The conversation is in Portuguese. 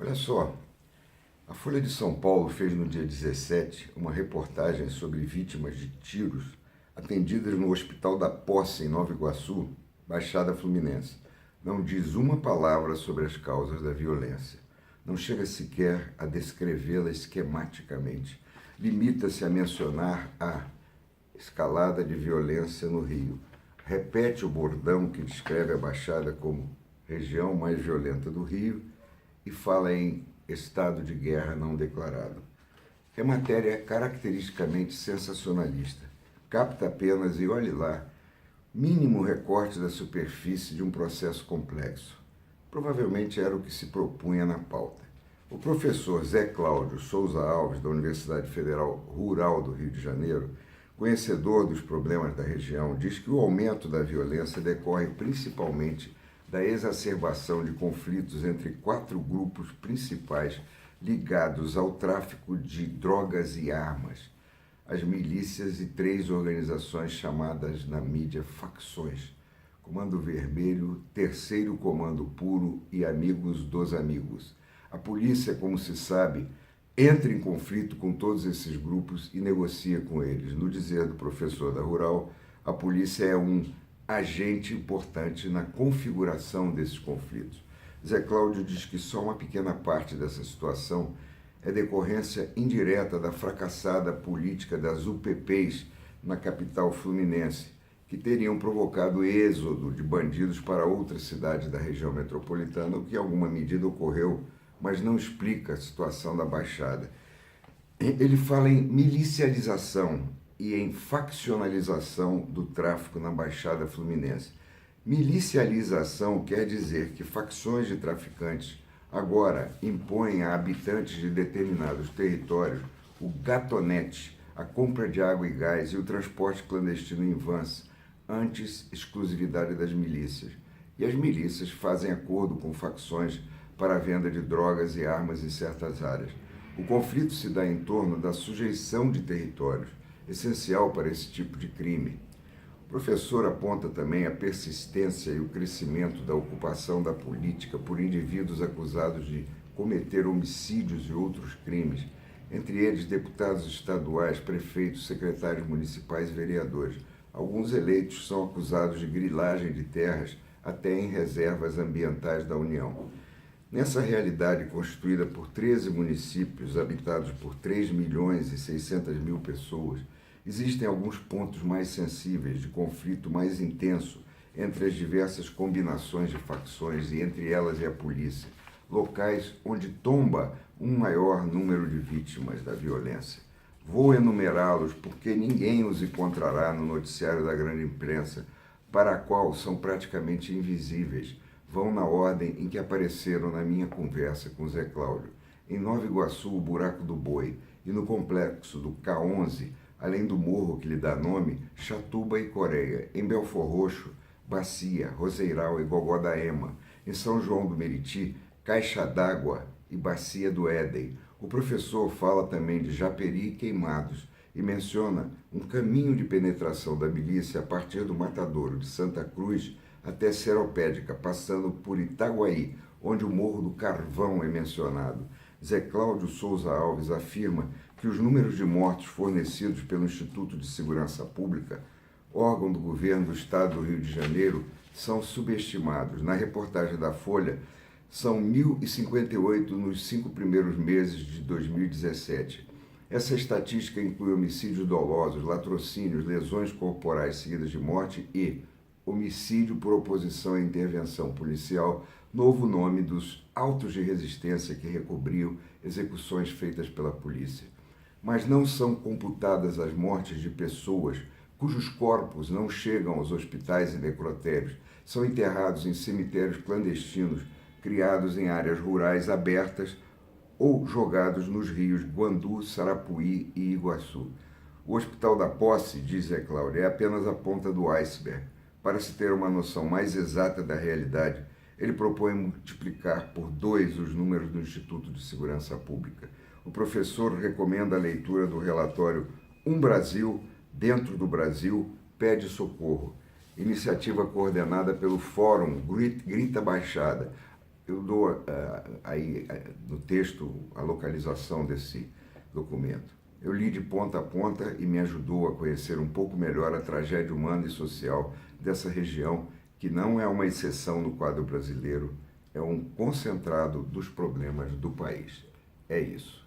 Olha só, a Folha de São Paulo fez no dia 17 uma reportagem sobre vítimas de tiros atendidas no Hospital da Posse, em Nova Iguaçu, Baixada Fluminense. Não diz uma palavra sobre as causas da violência. Não chega sequer a descrevê-la esquematicamente. Limita-se a mencionar a escalada de violência no Rio. Repete o bordão que descreve a Baixada como região mais violenta do Rio e fala em estado de guerra não declarado. É matéria caracteristicamente sensacionalista. Capta apenas, e olhe lá, mínimo recorte da superfície de um processo complexo. Provavelmente era o que se propunha na pauta. O professor Zé Cláudio Souza Alves, da Universidade Federal Rural do Rio de Janeiro, conhecedor dos problemas da região, diz que o aumento da violência decorre principalmente da exacerbação de conflitos entre 4 grupos principais ligados ao tráfico de drogas e armas, as milícias e 3 organizações chamadas na mídia facções: Comando Vermelho, Terceiro Comando Puro e Amigos dos Amigos. A polícia, como se sabe, entra em conflito com todos esses grupos e negocia com eles. No dizer do professor da Rural, a polícia é um agente importante na configuração desses conflitos. Zé Cláudio diz que só uma pequena parte dessa situação é decorrência indireta da fracassada política das UPPs na capital fluminense, que teriam provocado êxodo de bandidos para outras cidades da região metropolitana, o que em alguma medida ocorreu, mas não explica a situação da Baixada. Ele fala em milicialização e em faccionalização do tráfico na Baixada Fluminense. Milicialização quer dizer que facções de traficantes agora impõem a habitantes de determinados territórios o gatonete, a compra de água e gás e o transporte clandestino em vans, antes exclusividade das milícias. E as milícias fazem acordo com facções para a venda de drogas e armas em certas áreas. O conflito se dá em torno da sujeição de territórios, essencial para esse tipo de crime. O professor aponta também a persistência e o crescimento da ocupação da política por indivíduos acusados de cometer homicídios e outros crimes, entre eles deputados estaduais, prefeitos, secretários municipais e vereadores. Alguns eleitos são acusados de grilagem de terras até em reservas ambientais da União. Nessa realidade constituída por 13 municípios habitados por 3.600.000 pessoas, existem alguns pontos mais sensíveis de conflito mais intenso entre as diversas combinações de facções e entre elas e a polícia, locais onde tomba um maior número de vítimas da violência. Vou enumerá-los porque ninguém os encontrará no noticiário da grande imprensa, para a qual são praticamente invisíveis. Vão na ordem em que apareceram na minha conversa com Zé Cláudio. Em Nova Iguaçu, o Buraco do Boi, e no complexo do K11, além do morro que lhe dá nome, Chatuba e Coreia. Em Belfor Roxo, Bacia, Roseiral e Gogó da Ema. Em São João do Meriti, Caixa d'Água e Bacia do Éden. O professor fala também de Japeri e Queimados e menciona um caminho de penetração da milícia a partir do Matadouro de Santa Cruz até Seropédica, passando por Itaguaí, onde o Morro do Carvão é mencionado. Zé Cláudio Souza Alves afirma que os números de mortos fornecidos pelo Instituto de Segurança Pública, órgão do governo do estado do Rio de Janeiro, são subestimados. Na reportagem da Folha, são 1.058 nos 5 primeiros meses de 2017. Essa estatística inclui homicídios dolosos, latrocínios, lesões corporais seguidas de morte e homicídio por oposição à intervenção policial, novo nome dos autos de resistência que recobriam execuções feitas pela polícia. Mas não são computadas as mortes de pessoas cujos corpos não chegam aos hospitais e necrotérios, são enterrados em cemitérios clandestinos, criados em áreas rurais abertas ou jogados nos rios Guandu, Sarapuí e Iguaçu. O Hospital da Posse, diz Zé Cláudio, é apenas a ponta do iceberg. Para se ter uma noção mais exata da realidade, ele propõe multiplicar por 2 os números do Instituto de Segurança Pública. O professor recomenda a leitura do relatório Um Brasil, Dentro do Brasil, Pede Socorro, iniciativa coordenada pelo Fórum Grita Baixada, eu dou aí no texto a localização desse documento. Eu li de ponta a ponta e me ajudou a conhecer um pouco melhor a tragédia humana e social dessa região, que não é uma exceção no quadro brasileiro, é um concentrado dos problemas do país. É isso.